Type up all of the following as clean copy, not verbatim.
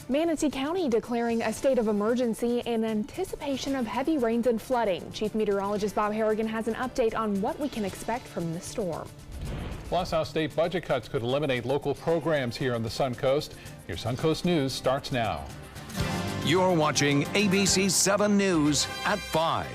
Manatee County declaring a state of emergency in anticipation of heavy rains and flooding. Chief Meteorologist Bob Harrigan has an update on what we can expect from the storm. Plus, how state budget cuts could eliminate local programs here on the Suncoast. Your Suncoast News starts now. You're watching ABC 7 News at 5.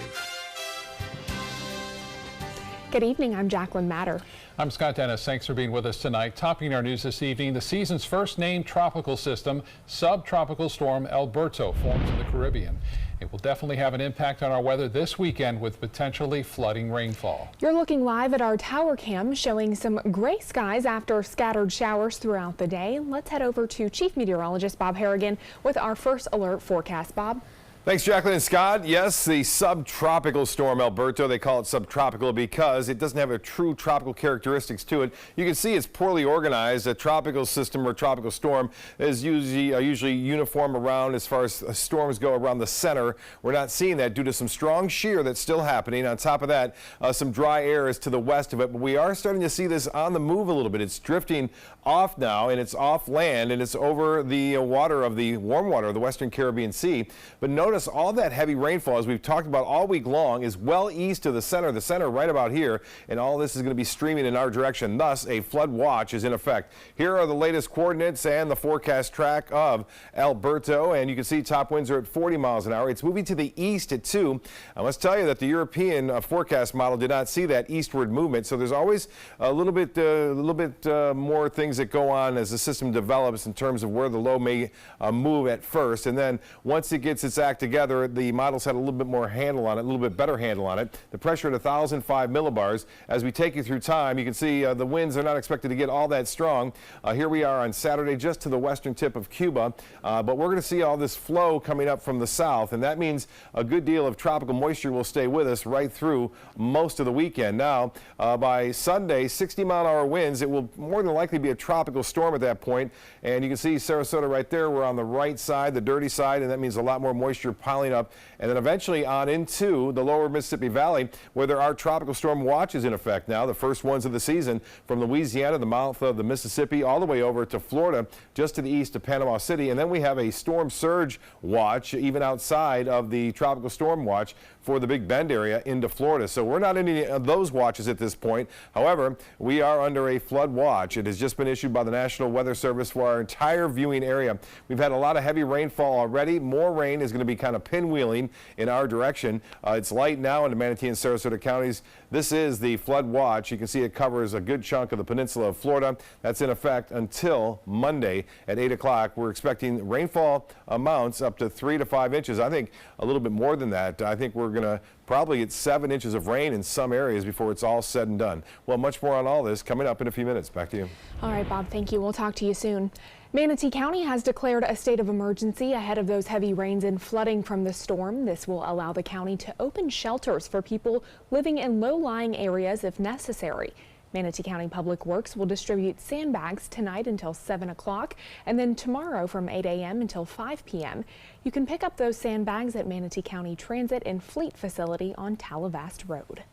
Good evening, I'm Jacqueline Matter. I'm Scott Dennis. Thanks for being with us tonight. Topping our news this evening, the season's first named tropical system, subtropical storm Alberto, forms in the Caribbean. It will definitely have an impact on our weather this weekend with potentially flooding rainfall. You're looking live at our tower cam showing some gray skies after scattered showers throughout the day. Let's head over to Chief Meteorologist Bob Harrigan with our first alert forecast. Bob? Thanks, Jacqueline and Scott. Yes, the subtropical storm Alberto, they call it subtropical because it doesn't have a true tropical characteristics to it. You can see it's poorly organized. A tropical system or tropical storm is usually uniform around as far as storms go around the center. We're not seeing that due to some strong shear that's still happening. On top of that, some dry air is to the west of it, but we are starting to see this on the move a little bit. It's drifting off now, and it's off land, and it's over the water of the warm water of the Western Caribbean Sea. But notice all that heavy rainfall, as we've talked about all week long, is well east of the center right about here, and all this is going to be streaming in our direction. Thus, a flood watch is in effect. Here are the latest coordinates and the forecast track of Alberto, and you can see top winds are at 40 miles an hour. It's moving to the east at 2. I must tell you that the European forecast model did not see that eastward movement, so there's always a little bit more things that go on as the system develops in terms of where the low may move at first, and then once it gets its act together, the models had a little bit more handle on it, a little bit better handle on it. The pressure at 1,005 millibars. As we take you through time, you can see the winds are not expected to get all that strong. Here we are on Saturday just to the western tip of Cuba, but we're going to see all this flow coming up from the south, and that means a good deal of tropical moisture will stay with us right through most of the weekend. Now, by Sunday, 60-mile-an-hour winds. It will more than likely be a tropical storm at that point, and you can see Sarasota right there. We're on the right side, the dirty side, and that means a lot more moisture piling up, and then eventually on into the lower Mississippi Valley, where there are tropical storm watches in effect now, the first ones of the season, from Louisiana, the mouth of the Mississippi, all the way over to Florida, just to the east of Panama City. And then we have a storm surge watch even outside of the tropical storm watch for the Big Bend area into Florida. So we're not in any of those watches at this point. However, we are under a flood watch. It has just been issued by the National Weather Service for our entire viewing area. We've had a lot of heavy rainfall already. More rain is going to be kind of pinwheeling in our direction. It's light now in the Manatee and Sarasota counties. This is the flood watch. You can see it covers a good chunk of the peninsula of Florida. That's in effect until Monday at 8 o'clock. We're expecting rainfall amounts up to 3 to 5 inches. I think a little bit more than that. I think we're going to probably get 7 inches of rain in some areas before it's all said and done. Well, much more on all this coming up in a few minutes. Back to you. All right, Bob, thank you. We'll talk to you soon. Manatee County has declared a state of emergency ahead of those heavy rains and flooding from the storm. This will allow the county to open shelters for people living in low-lying areas if necessary. Manatee County Public Works will distribute sandbags tonight until 7 o'clock and then tomorrow from 8 a.m. until 5 p.m. You can pick up those sandbags at Manatee County Transit and Fleet Facility on Talavast Road.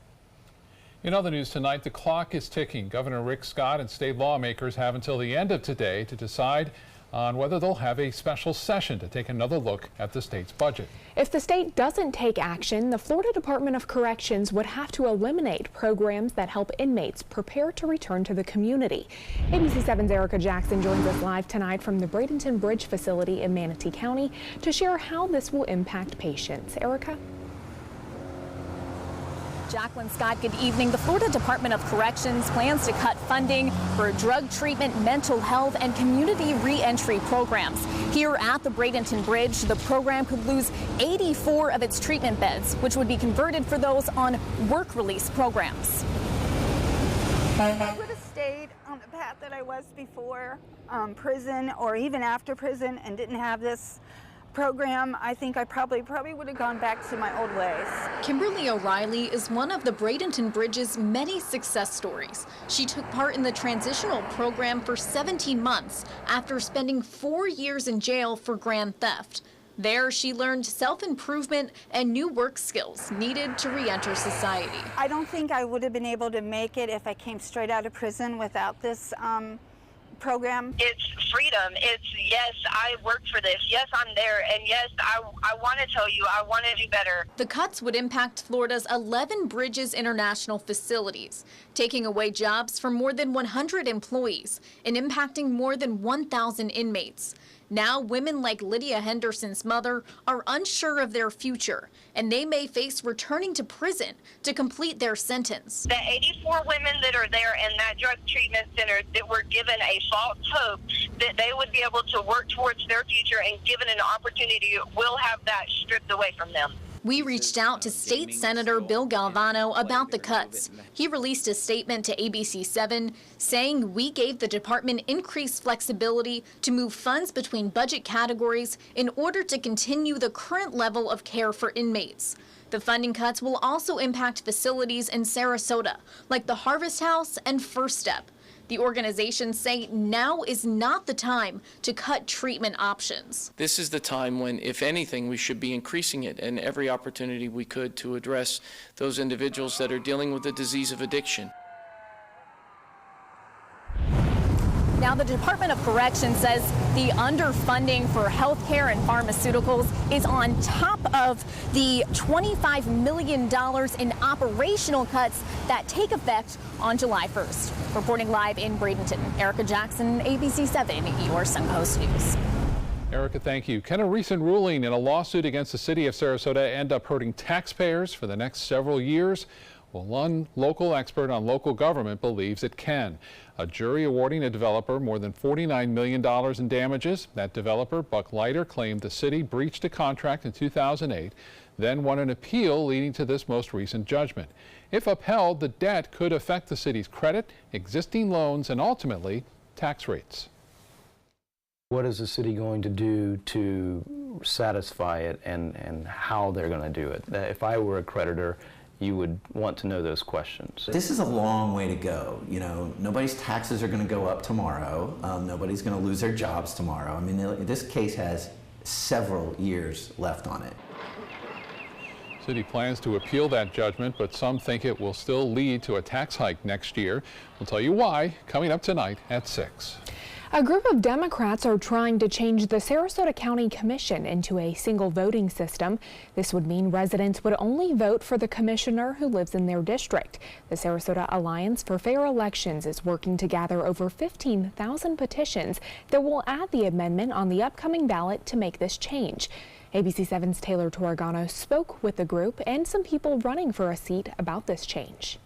In other news tonight, the clock is ticking. Governor Rick Scott and state lawmakers have until the end of today to decide on whether they'll have a special session to take another look at the state's budget. If the state doesn't take action, the Florida Department of Corrections would have to eliminate programs that help inmates prepare to return to the community. ABC 7's Erica Jackson joins us live tonight from the Bradenton Bridge facility in Manatee County to share how this will impact patients. Erica? Jacqueline, Scott, good evening. The Florida Department of Corrections plans to cut funding for drug treatment, mental health, and community reentry programs. Here at the Bradenton Bridge, the program could lose 84 of its treatment beds, which would be converted for those on work release programs. I would have stayed on the path that I was before prison or even after prison and didn't have this program, I think I probably would have gone back to my old ways. Kimberly O'Reilly is one of the Bradenton Bridge's many success stories. She took part in the transitional program for 17 months after spending 4 years in jail for grand theft. There, she learned self-improvement and new work skills needed to re-enter society. I don't think I would have been able to make it if I came straight out of prison without this program? It's freedom. It's, yes, I worked for this. Yes, I'm there. And yes, I want to tell you, I want to do better. The cuts would impact Florida's 11 Bridges International facilities, taking away jobs from more than 100 employees and impacting more than 1,000 inmates. Now, women like Lydia Henderson's mother are unsure of their future, and they may face returning to prison to complete their sentence. The 84 women that are there in that drug treatment center that were given a false hope that they would be able to work towards their future and given an opportunity will have that stripped away from them. We reached out to State Senator Bill Galvano about the cuts. He released a statement to ABC7 saying we gave the department increased flexibility to move funds between budget categories in order to continue the current level of care for inmates. The funding cuts will also impact facilities in Sarasota, like the Harvest House and First Step. The organizations say now is not the time to cut treatment options. This is the time when, if anything, we should be increasing it and every opportunity we could to address those individuals that are dealing with the disease of addiction. Now, the Department of Corrections says the underfunding for healthcare and pharmaceuticals is on top of the $25 million in operational cuts that take effect on July 1st. Reporting live in Bradenton, Erica Jackson, ABC 7, your Suncoast News. Erica, thank you. Can a recent ruling in a lawsuit against the city of Sarasota end up hurting taxpayers for the next several years? Well, one local expert on local government believes it can. A jury awarding a developer more than $49 million in damages. That developer, Buck Leiter, claimed the city breached a contract in 2008, then won an appeal leading to this most recent judgment. If upheld, the debt could affect the city's credit, existing loans, and ultimately tax rates. What is the city going to do to satisfy it, and how they're going to do it? If I were a creditor, you would want to know those questions. This is a long way to go. You know, nobody's taxes are going to go up tomorrow. Nobody's going to lose their jobs tomorrow. I mean, this case has several years left on it. City plans to appeal that judgment, but some think it will still lead to a tax hike next year. We'll tell you why coming up tonight at 6. A group of Democrats are trying to change the Sarasota County Commission into a single voting system. This would mean residents would only vote for the commissioner who lives in their district. The Sarasota Alliance for Fair Elections is working to gather over 15,000 petitions that will add the amendment on the upcoming ballot to make this change. ABC 7's Taylor Torregano spoke with the group and some people running for a seat about this change.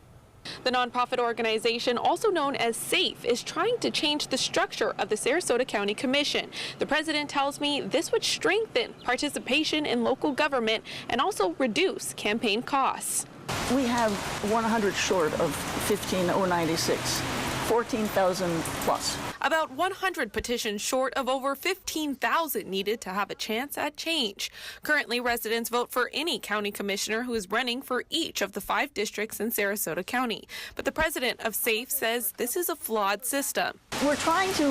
The nonprofit organization, also known as SAFE, is trying to change the structure of the Sarasota County Commission. The president tells me this would strengthen participation in local government and also reduce campaign costs. We have 100 short of 15,096, 14,000 plus. About 100 petitions short of over 15,000 needed to have a chance at change. Currently, residents vote for any county commissioner who is running for each of the 5 districts in Sarasota County. But the president of SAFE says this is a flawed system. We're trying to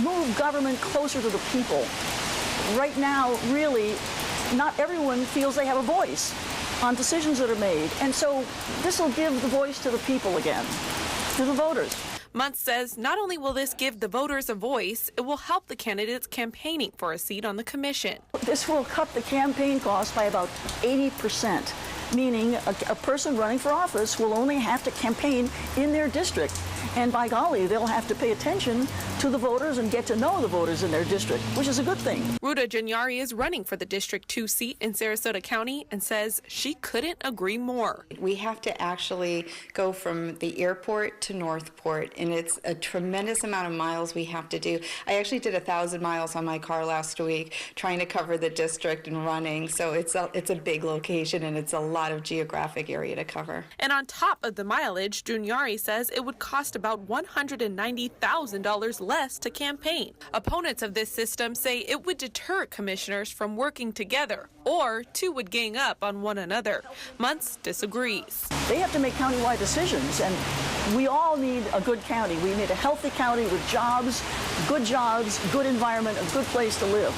move government closer to the people. Right now, really, not everyone feels they have a voice on decisions that are made. And so this will give the voice to the people again, to the voters. Muntz says not only will this give the voters a voice, it will help the candidates campaigning for a seat on the commission. This will cut the campaign costs by about 80%, meaning a person running for office will only have to campaign in their district. And by golly, they'll have to pay attention to the voters and get to know the voters in their district, which is a good thing. Ruta Janyari is running for the District 2 seat in Sarasota County and says she couldn't agree more. We have to actually go from the airport to Northport, and it's a tremendous amount of miles we have to do. I actually did 1,000 miles on my car last week trying to cover the district and running, so it's a big location and it's a lot of geographic area to cover. And on top of the mileage, Janyari says it would cost about $190,000 less to campaign. Opponents of this system say it would deter commissioners from working together, or two would gang up on one another. Muntz disagrees. They have to make countywide decisions, and we all need a good county. We need a healthy county with jobs, good environment, a good place to live.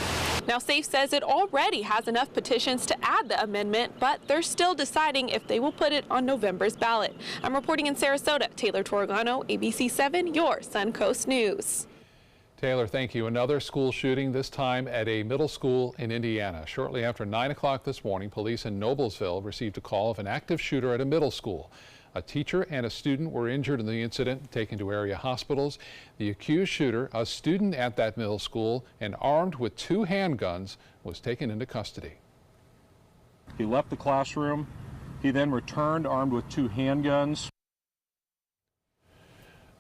Now, SAFE says it already has enough petitions to add the amendment, but they're still deciding if they will put it on November's ballot. I'm reporting in Sarasota, Taylor Torregano, ABC 7, your Suncoast News. Taylor, thank you. Another school shooting, this time at a middle school in Indiana. Shortly after 9 o'clock this morning, police in Noblesville received a call of an active shooter at a middle school. A teacher and a student were injured in the incident, taken to area hospitals. The accused shooter, a student at that middle school and armed with 2 handguns, was taken into custody. He left the classroom. He then returned armed with 2 handguns.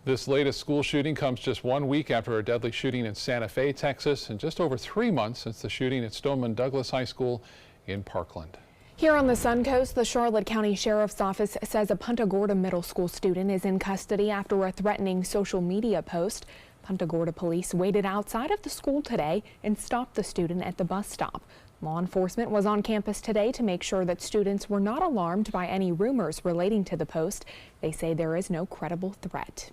This latest school shooting comes just 1 week after a deadly shooting in Santa Fe, Texas, and just over 3 months since the shooting at Stoneman Douglas High School in Parkland. Here on the Suncoast, the Charlotte County Sheriff's Office says a Punta Gorda Middle School student is in custody after a threatening social media post. Punta Gorda police waited outside of the school today and stopped the student at the bus stop. Law enforcement was on campus today to make sure that students were not alarmed by any rumors relating to the post. They say there is no credible threat.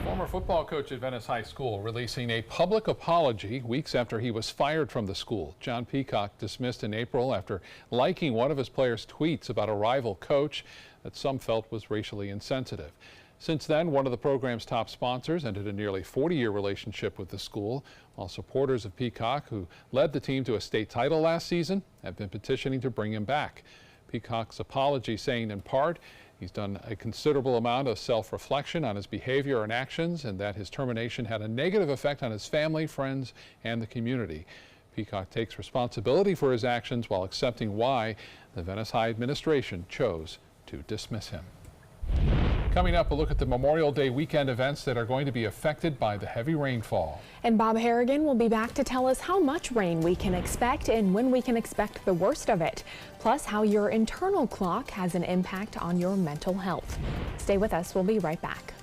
Former football coach at Venice High School releasing a public apology weeks after he was fired from the school. John Peacock dismissed in April after liking one of his players' tweets about a rival coach that some felt was racially insensitive. Since then, one of the program's top sponsors ended a nearly 40-year relationship with the school, while supporters of Peacock, who led the team to a state title last season, have been petitioning to bring him back. Peacock's apology saying in part, he's done a considerable amount of self-reflection on his behavior and actions, and that his termination had a negative effect on his family, friends, and the community. Peacock takes responsibility for his actions while accepting why the Venice High administration chose to dismiss him. Coming up, a look at the Memorial Day weekend events that are going to be affected by the heavy rainfall. And Bob Harrigan will be back to tell us how much rain we can expect and when we can expect the worst of it. Plus, how your internal clock has an impact on your mental health. Stay with us. We'll be right back.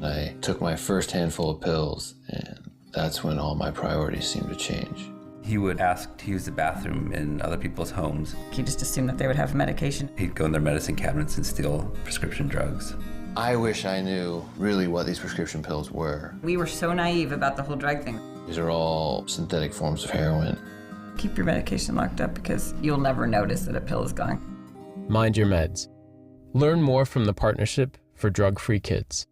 I took my first handful of pills, and that's when all my priorities seemed to change. He would ask to use the bathroom in other people's homes. He just assumed that they would have medication. He'd go in their medicine cabinets and steal prescription drugs. I wish I knew really what these prescription pills were. We were so naive about the whole drug thing. These are all synthetic forms of heroin. Keep your medication locked up because you'll never notice that a pill is gone. Mind your meds. Learn more from the Partnership for Drug-Free Kids.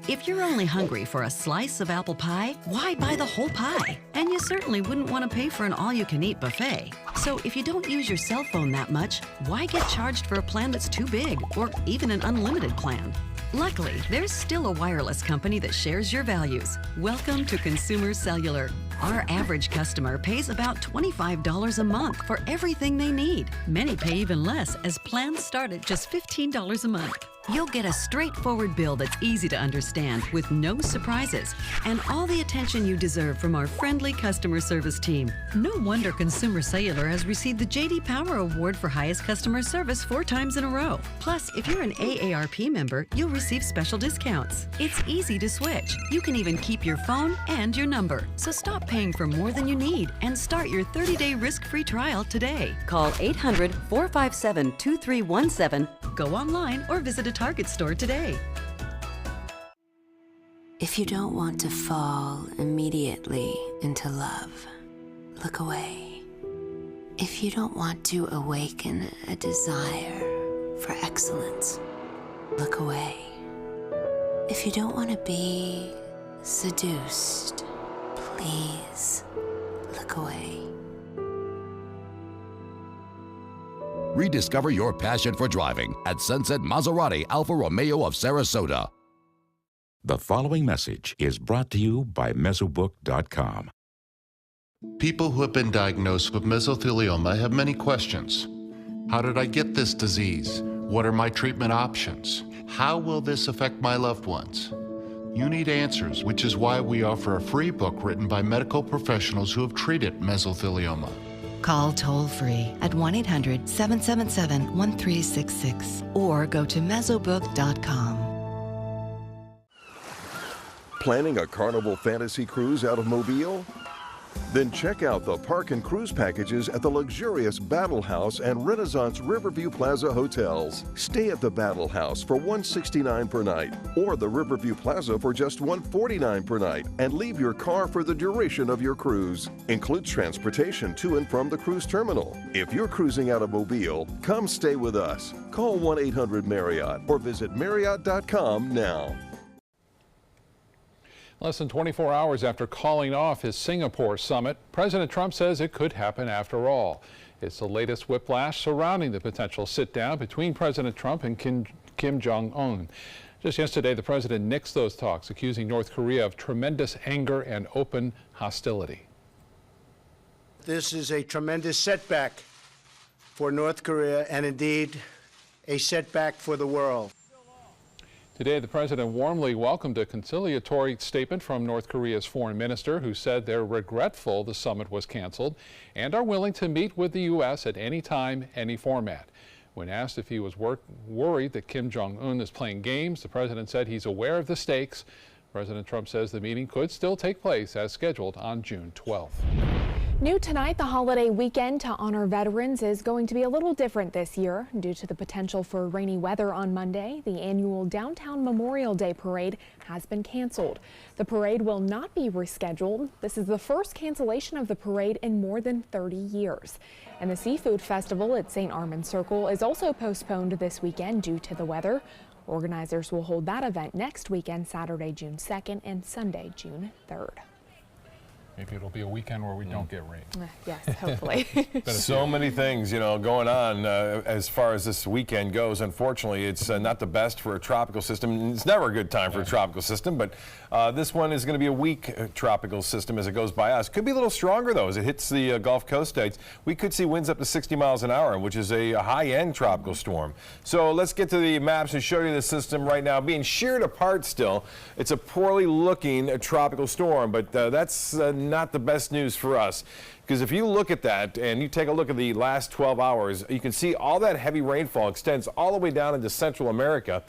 If you're only hungry for a slice of apple pie, why buy the whole pie? And you certainly wouldn't want to pay for an all-you-can-eat buffet. So if you don't use your cell phone that much, why get charged for a plan that's too big or even an unlimited plan? Luckily, there's still a wireless company that shares your values. Welcome to Consumer Cellular. Our average customer pays about $25 a month for everything they need. Many pay even less, as plans start at just $15 a month. You'll get a straightforward bill that's easy to understand with no surprises and all the attention you deserve from our friendly customer service team. No wonder Consumer Cellular has received the J.D. Power Award for highest customer service 4 times in a row. Plus, if you're an AARP member, you'll receive special discounts. It's easy to switch. You can even keep your phone and your number. So stop paying for more than you need and start your 30-day risk-free trial today. Call 800-457-2317. Go online or visit a Target store today. If you don't want to fall immediately into love, look away. If you don't want to awaken a desire for excellence, look away. If you don't want to be seduced, please look away. Rediscover your passion for driving at Sunset Maserati Alfa Romeo of Sarasota. The following message is brought to you by Mesobook.com. People who have been diagnosed with mesothelioma have many questions. How did I get this disease? What are my treatment options? How will this affect my loved ones? You need answers, which is why we offer a free book written by medical professionals who have treated mesothelioma. Call toll-free at 1-800-777-1366 or go to Mesobook.com. Planning a Carnival Fantasy Cruise out of Mobile? Then check out the park and cruise packages at the luxurious Battle House and Renaissance Riverview Plaza hotels. Stay at the Battle House for $169 per night or the Riverview Plaza for just $149 per night and leave your car for the duration of your cruise. Includes transportation to and from the cruise terminal. If you're cruising out of Mobile, come stay with us. Call 1-800-MARRIOTT or visit Marriott.com now. Less than 24 hours after calling off his Singapore summit, President Trump says it could happen after all. It's the latest whiplash surrounding the potential sit-down between President Trump and Kim Jong-un. Just yesterday, the president nixed those talks, accusing North Korea of tremendous anger and open hostility. This is a tremendous setback for North Korea and indeed a setback for the world. Today, the president warmly welcomed a conciliatory statement from North Korea's foreign minister, who said they're regretful the summit was canceled and are willing to meet with the U.S. at any time, any format. When asked if he was worried that Kim Jong-un is playing games, the president said he's aware of the stakes. President Trump says the meeting could still take place as scheduled on June 12th. New tonight, the holiday weekend to honor veterans is going to be a little different this year. Due to the potential for rainy weather on Monday, the annual Downtown Memorial Day Parade has been canceled. The parade will not be rescheduled. This is the first cancellation of the parade in more than 30 years. And the Seafood Festival at St. Armand Circle is also postponed this weekend due to the weather. Organizers will hold that event next weekend, Saturday, June 2nd and Sunday, June 3rd. Maybe it'll be a weekend where we don't get rain. Yes, hopefully. So many things, going on as far as this weekend goes. Unfortunately, it's not the best for a tropical system. It's never a good time for a tropical system, but this one is going to be a weak tropical system as it goes by us. Could be a little stronger, though, as it hits the Gulf Coast states. We could see winds up to 60 miles an hour, which is a high-end tropical storm. So let's get to the maps and show you the system right now. Being sheared apart still, it's a poorly looking tropical storm, but that's not the best news for us, because if you look at that and you take a look at the last 12 hours, you can see all that heavy rainfall extends all the way down into Central America.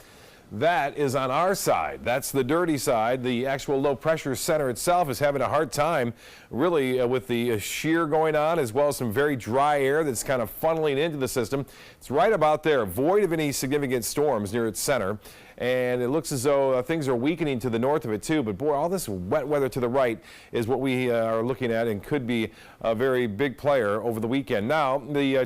That is on our side. That's the dirty side. The actual low pressure center itself is having a hard time really with the shear going on, as well as some very dry air that's kind of funneling into the system. It's right about there, void of any significant storms near its center. And it looks as though things are weakening to the north of it too. But boy, all this wet weather to the right is what we are looking at and could be a very big player over the weekend. Now, the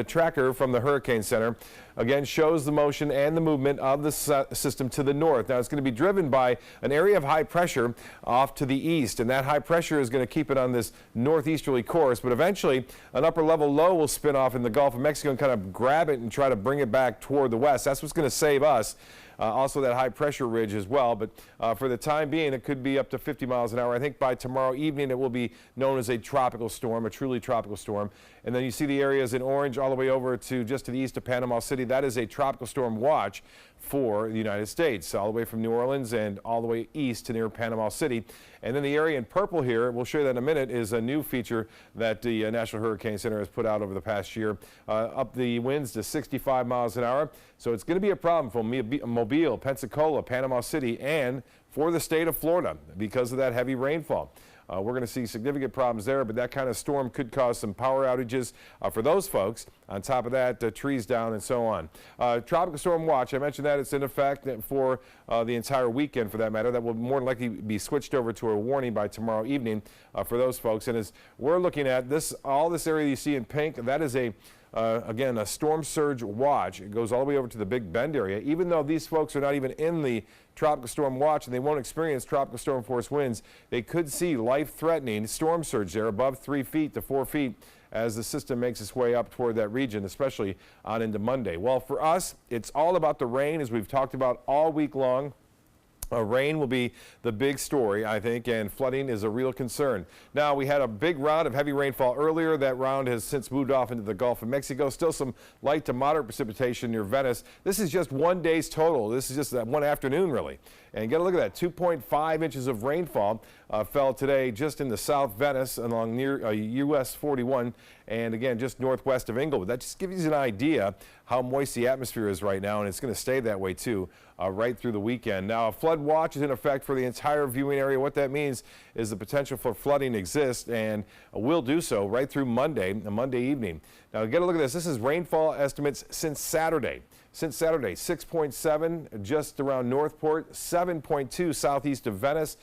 tracker from the Hurricane Center again shows the motion and the movement of the system to the north. Now, it's going to be driven by an area of high pressure off to the east, and that high pressure is going to keep it on this northeasterly course. But eventually, an upper level low will spin off in the Gulf of Mexico and kind of grab it and try to bring it back toward the west. That's what's going to save us. Also that high pressure ridge as well, but for the time being, it could be up to 50 miles an hour. I think by tomorrow evening, it will be known as a tropical storm, a truly tropical storm. And then you see the areas in orange all the way over to just to the east of Panama City. That is a tropical storm watch for the United States, all the way from New Orleans and all the way east to near Panama City. And then the area in purple here, we'll show you that in a minute, is a new feature that the National Hurricane Center has put out over the past year. Up the winds to 65 miles an hour. So it's going to be a problem for Mobile, Pensacola, Panama City, and for the state of Florida because of that heavy rainfall. We're going to see significant problems there, but that kind of storm could cause some power outages for those folks. On top of that, trees down and so on. Tropical Storm Watch, I mentioned that it's in effect for the entire weekend for that matter. That will more than likely be switched over to a warning by tomorrow evening for those folks. And as we're looking at this, all this area you see in pink, that is again, a storm surge watch. It goes all the way over to the Big Bend area. Even though these folks are not even in the tropical storm watch and they won't experience tropical storm force winds, they could see life-threatening storm surge there above 3 feet to 4 feet as the system makes its way up toward that region, especially on into Monday. Well, for us, it's all about the rain, as we've talked about all week long. Rain will be the big story, I think, and flooding is a real concern. Now, we had a big round of heavy rainfall earlier. That round has since moved off into the Gulf of Mexico. Still some light to moderate precipitation near Venice. This is just one day's total. This is just one afternoon, really. And get a look at that. 2.5 inches of rainfall fell today just in the South Venice along near US 41 and again, just northwest of Inglewood. That just gives you an idea how moist the atmosphere is right now, and it's going to stay that way too right through the weekend. Now, a flood watch is in effect for the entire viewing area. What that means is the potential for flooding exists and will do so right through Monday evening. Now, get a look at this. This is rainfall estimates since Saturday. 6.7 just around Northport, 7.2 southeast of Venice.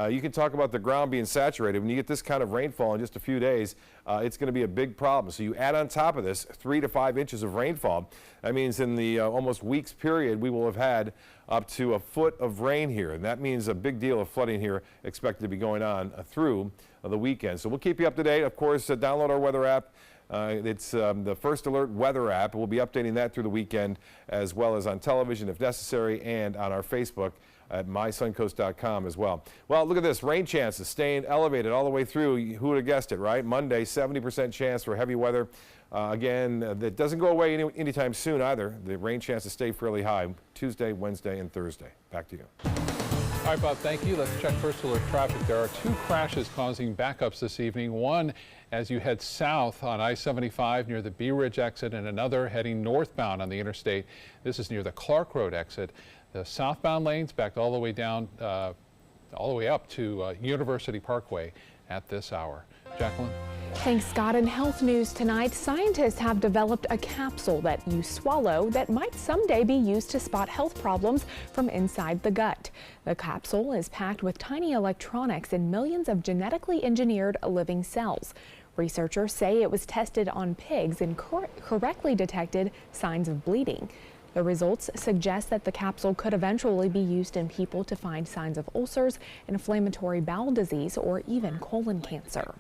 You can talk about the ground being saturated. When you get this kind of rainfall in just a few days, it's going to be a big problem. So you add on top of this 3 to 5 inches of rainfall. That means in the almost week's period, we will have had up to a foot of rain here. And that means a big deal of flooding here expected to be going on through the weekend. So we'll keep you up to date. Of course, download our weather app. It's the First Alert weather app. We'll be updating that through the weekend, as well as on television if necessary, and on our Facebook at mysuncoast.com as well. Well, look at this. Rain chances staying elevated all the way through. Who would have guessed it, right? Monday, 70% chance for heavy weather. Again, that doesn't go away anytime soon either. The rain chances stay fairly high Tuesday, Wednesday, and Thursday. Back to you. All right, Bob, thank you. Let's check First Alert traffic. There are 2 crashes causing backups this evening. One as you head south on I-75 near the Bee Ridge exit, and another heading northbound on the interstate. This is near the Clark Road exit. The southbound lanes backed all the way down, all the way up to University Parkway at this hour. Jacqueline? Thanks, Scott. In health news tonight, scientists have developed a capsule that you swallow that might someday be used to spot health problems from inside the gut. The capsule is packed with tiny electronics and millions of genetically engineered living cells. Researchers say it was tested on pigs and correctly detected signs of bleeding. The results suggest that the capsule could eventually be used in people to find signs of ulcers, inflammatory bowel disease, or even colon cancer.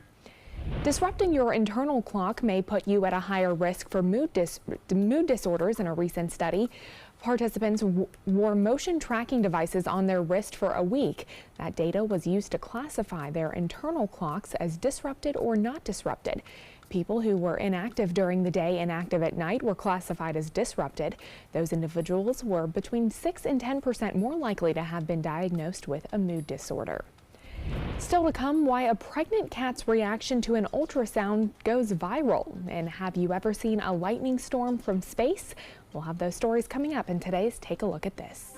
Disrupting your internal clock may put you at a higher risk for mood disorders in a recent study. Participants wore motion tracking devices on their wrist for a week. That data was used to classify their internal clocks as disrupted or not disrupted. People who were inactive during the day and active at night were classified as disrupted. Those individuals were between 6 and 10% more likely to have been diagnosed with a mood disorder. Still to come, why a pregnant cat's reaction to an ultrasound goes viral. And have you ever seen a lightning storm from space? We'll have those stories coming up in today's Take a Look at This.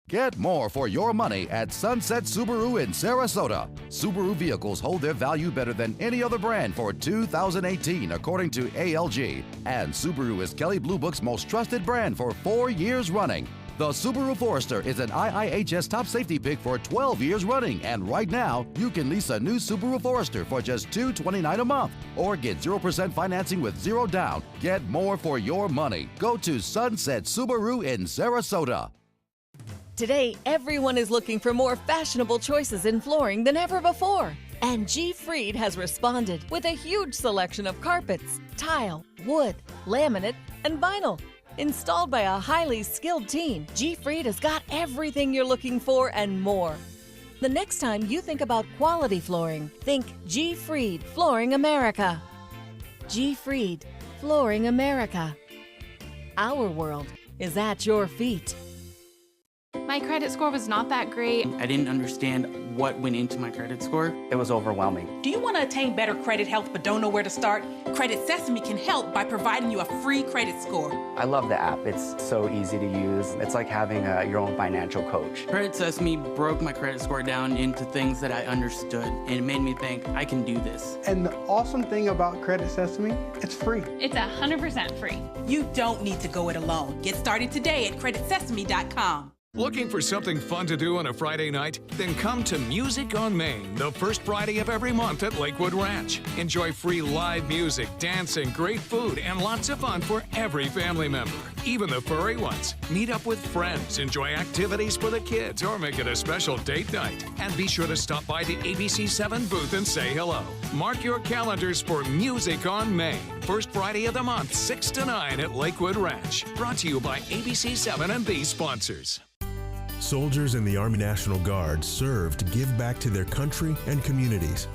Get more for your money at Sunset Subaru in Sarasota. Subaru vehicles hold their value better than any other brand for 2018, according to ALG. And Subaru is Kelley Blue Book's most trusted brand for 4 years running. The Subaru Forester is an IIHS top safety pick for 12 years running, and right now, you can lease a new Subaru Forester for just $229 a month, or get 0% financing with 0 down. Get more for your money. Go to Sunset Subaru in Sarasota. Today, everyone is looking for more fashionable choices in flooring than ever before. And G. Fried has responded with a huge selection of carpets, tile, wood, laminate, and vinyl. Installed by a highly skilled team, G. Fried has got everything you're looking for and more. The next time you think about quality flooring, think G. Fried Flooring America. G. Fried Flooring America. Our world is at your feet. My credit score was not that great. I didn't understand what went into my credit score. It was overwhelming. Do you want to attain better credit health but don't know where to start? Credit Sesame can help by providing you a free credit score. I love the app. It's so easy to use. It's like having your own financial coach. Credit Sesame broke my credit score down into things that I understood, and it made me think, I can do this. And the awesome thing about Credit Sesame, it's free. It's 100% free. You don't need to go it alone. Get started today at creditsesame.com. Looking for something fun to do on a Friday night? Then come to Music on Main, the first Friday of every month at Lakewood Ranch. Enjoy free live music, dancing, great food, and lots of fun for every family member, even the furry ones. Meet up with friends, enjoy activities for the kids, or make it a special date night. And be sure to stop by the ABC7 booth and say hello. Mark your calendars for Music on Main, first Friday of the month, 6 to 9 at Lakewood Ranch. Brought to you by ABC7 and these sponsors. Soldiers in the Army National Guard serve to give back to their country and communities.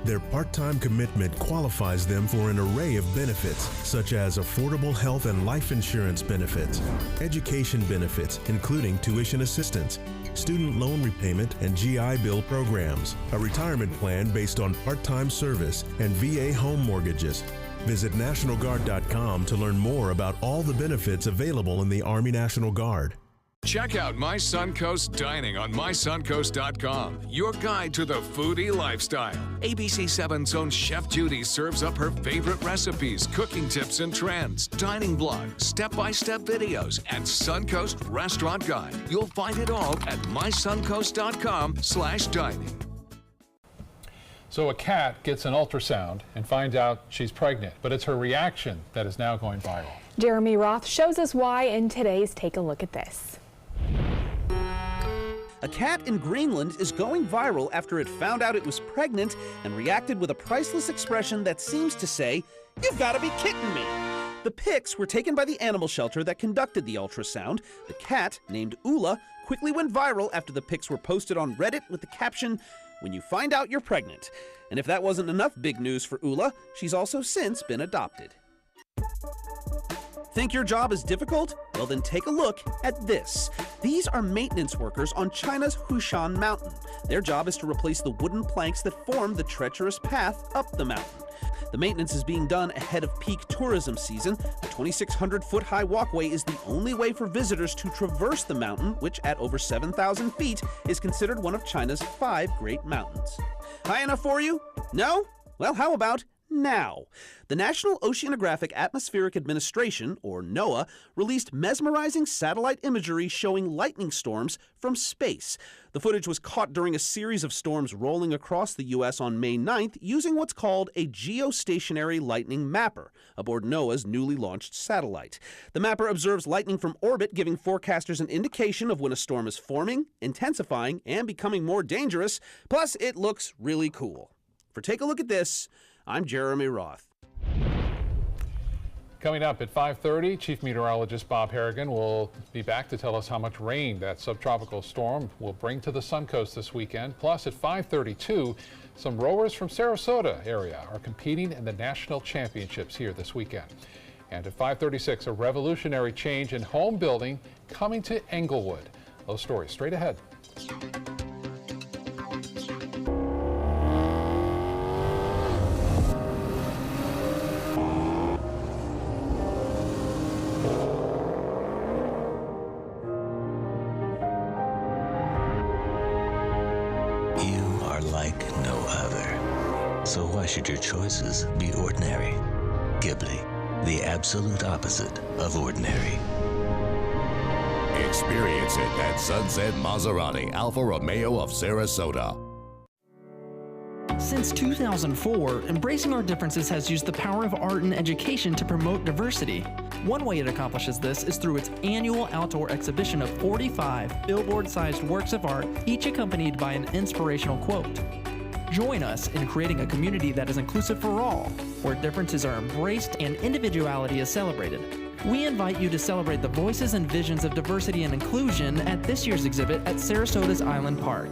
Their part-time commitment qualifies them for an array of benefits, such as affordable health and life insurance benefits, education benefits, including tuition assistance, student loan repayment, and GI Bill programs, a retirement plan based on part-time service, and VA home mortgages. Visit NationalGuard.com to learn more about all the benefits available in the Army National Guard. Check out My Suncoast Dining on MySuncoast.com, your guide to the foodie lifestyle. ABC7's own Chef Judy serves up her favorite recipes, cooking tips and trends, dining blogs, step-by-step videos, and Suncoast Restaurant Guide. You'll find it all at MySuncoast.com/dining. So a cat gets an ultrasound and finds out she's pregnant, but it's her reaction that is now going viral. Jeremy Roth shows us why in today's Take a Look at This. A cat in Greenland is going viral after it found out it was pregnant and reacted with a priceless expression that seems to say, "You've got to be kidding me." The pics were taken by the animal shelter that conducted the ultrasound. The cat, named Ula, quickly went viral after the pics were posted on Reddit with the caption, "When you find out you're pregnant." And if that wasn't enough big news for Ula, she's also since been adopted. Think your job is difficult? Well, then take a look at this. These are maintenance workers on China's Hushan Mountain. Their job is to replace the wooden planks that form the treacherous path up the mountain. The maintenance is being done ahead of peak tourism season. The 2,600-foot-high walkway is the only way for visitors to traverse the mountain, which at over 7,000 feet is considered one of China's 5 great mountains. High enough for you? No? Well, how about now? The National Oceanographic Atmospheric Administration, or NOAA, released mesmerizing satellite imagery showing lightning storms from space. The footage was caught during a series of storms rolling across the U.S. on May 9th using what's called a geostationary lightning mapper aboard NOAA's newly launched satellite. The mapper observes lightning from orbit, giving forecasters an indication of when a storm is forming, intensifying, and becoming more dangerous. Plus, it looks really cool. For Take a Look at This, I'm Jeremy Roth. Coming up at 5:30, Chief Meteorologist Bob Harrigan will be back to tell us how much rain that subtropical storm will bring to the Suncoast this weekend. Plus, at 5:32, some rowers from Sarasota area are competing in the national championships here this weekend. And at 5:36, a revolutionary change in home building coming to Englewood. Those stories straight ahead. So why should your choices be ordinary? Ghibli, the absolute opposite of ordinary. Experience it at Sunset Maserati Alfa Romeo of Sarasota. Since 2004, Embracing Our Differences has used the power of art and education to promote diversity. One way it accomplishes this is through its annual outdoor exhibition of 45 billboard-sized works of art, each accompanied by an inspirational quote. Join us in creating a community that is inclusive for all, where differences are embraced and individuality is celebrated. We invite you to celebrate the voices and visions of diversity and inclusion at this year's exhibit at Sarasota's Island Park.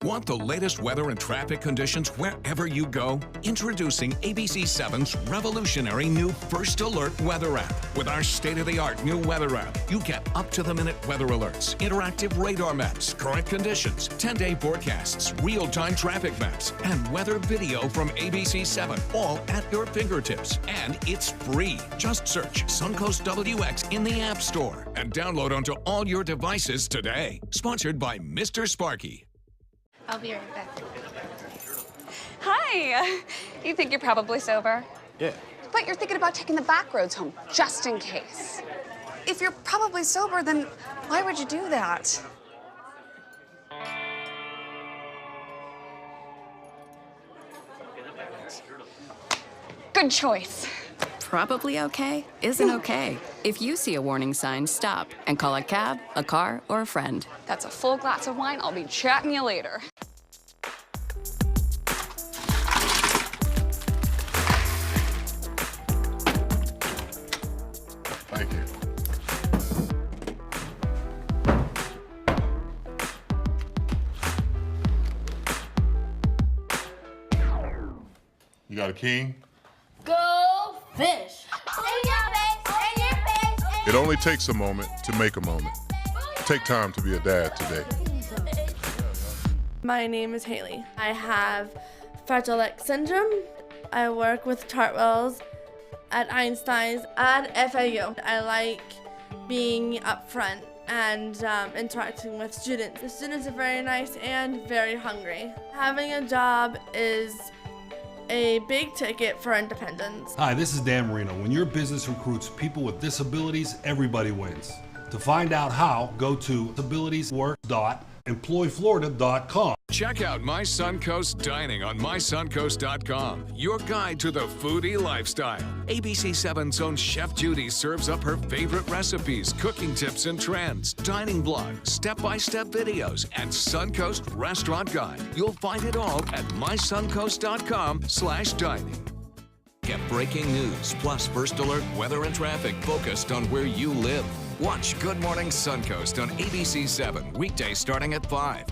Want the latest weather and traffic conditions wherever you go? Introducing ABC7's revolutionary new First Alert weather app. With our state-of-the-art new weather app, you get up-to-the-minute weather alerts, interactive radar maps, current conditions, 10-day forecasts, real-time traffic maps, and weather video from ABC7, all at your fingertips. And it's free. Just search Suncoast WX in the App Store and download onto all your devices today. Sponsored by Mr. Sparky. I'll be right back. Hi! You think you're probably sober? Yeah. But you're thinking about taking the back roads home, just in case. If you're probably sober, then why would you do that? Good choice. Probably okay isn't okay. If you see a warning sign, stop and call a cab, a car, or a friend. That's a full glass of wine. I'll be chatting you later. Thank you. You got a king? Go fish! In your face, in your face, in It only takes a moment to make a moment. take time to be a dad today. My name is Haley. I have Fragile X syndrome. I work with Chartwells at Einstein's and FAU. I like being up front and interacting with students. The students are very nice and very hungry. Having a job is a big ticket for independence. Hi, this is Dan Marino. When your business recruits people with disabilities, everybody wins. To find out how, go to disabilitieswork.employflorida.com. Check out My Suncoast Dining on mysuncoast.com, your guide to the foodie lifestyle. ABC7's own Chef Judy serves up her favorite recipes, cooking tips and trends, dining blogs, step-by-step videos, and Suncoast Restaurant Guide. You'll find it all at mysuncoast.com/dining. Get breaking news, plus first alert weather and traffic focused on where you live. Watch Good Morning Suncoast on ABC7, weekdays starting at 5.